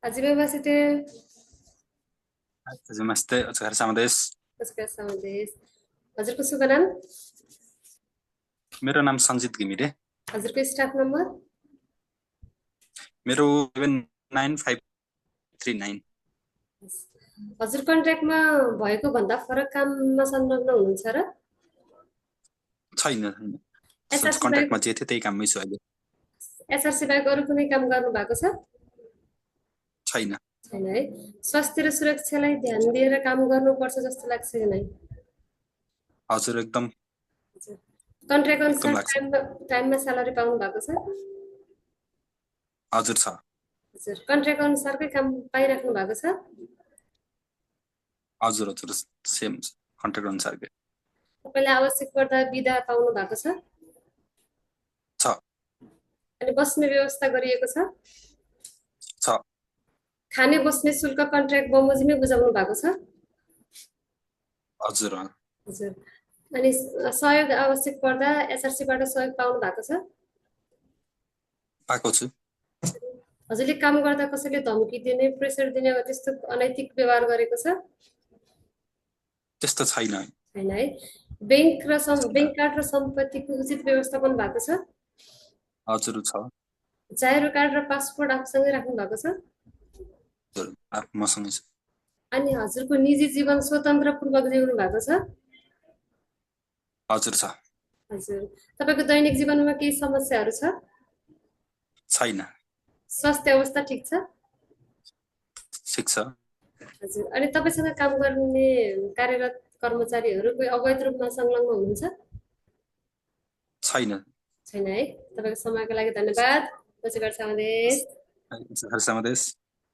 Ajibabasite, Namaste, Otsukare desu. नमस्कार समादेश। हजुरको शुभ नाम? मेरो नाम सञ्जित घिमिरे। हजुरको स्टाफ नम्बर? मेरो 79539। हजुर कन्ट्र्याक्टमा भएको भन्दा फरक काममा संलग्न हुनुहुन्छ र? छैन, एसआरसी बाहेक कन्ट्र्याक्टमा जे थियो त्यही काममै छु अहिले। एसआरसी बाहेक अरू कुनै काम गर्नु भएको छ? छैन। छैन है। स्वास्थ्य र सुरक्षालाई ध्यान दिएर काम गर्नुपर्छ जस्तो लाग्छ कि नै? हजुर, एकदम कन्ट्र्याक्ट अनुसार लाग्छ। टाइममा स्यालेरी पाउनु भएको छ? हजुर छ। हजुर कन्ट्र्याक्ट अनुसारकै काम पाइराख्नु भएको छ? हजुर सेम कन्ट्र्याक्ट अनुसारकै तपाईँले आवश्यक पर्दा बिदा पाउनु भएको छ? छ। अनि बस्ने व्यवस्था गरिएको छ? छ। खाने बस्ने शुल्क कन्ट्र्याक्ट बमोजिममै बुझाउनु भएको छ? हजुर। हजुर। अनि सहयोग आवश्यक पर्दा एसआरसीबाट सहयोग पाउनु भएको छ? पाएको छु। हजुरले काम गर्दा कसैले धम्की दिने, प्रेसर दिने त्यस्तो अनैतिक व्यवहार गरेको छ? त्यस्तो छैन। छैन है। बैंक कार्ड र सम्पत्तिको उचित व्यवस्थापन भएको छ? हजुर छ। जाहेर कार्ड र पासपोर्ट आफूसँगै राख्नु भएको छ? हजुर, मसँगै छ। अनि हजुरको निजी जीवन स्वतन्त्रपूर्वक जिउनु भएको छ? हजुर छ। हजुर। तपाईँको दैनिक जीवनमा केही समस्याहरू छ? छैन। स्वास्थ्य अवस्था ठिक छ? ठिक छ। हजुर। अनि तपाईँसँग काम गर्ने कार्यरत कर्मचारीहरू कोही अवैध रूपमा संलग्न हुनुहुन्छ? छैन। छैन है। तपाईँको समयको लागि धन्यवाद। पछि गर्छ आउँदै। Gracias,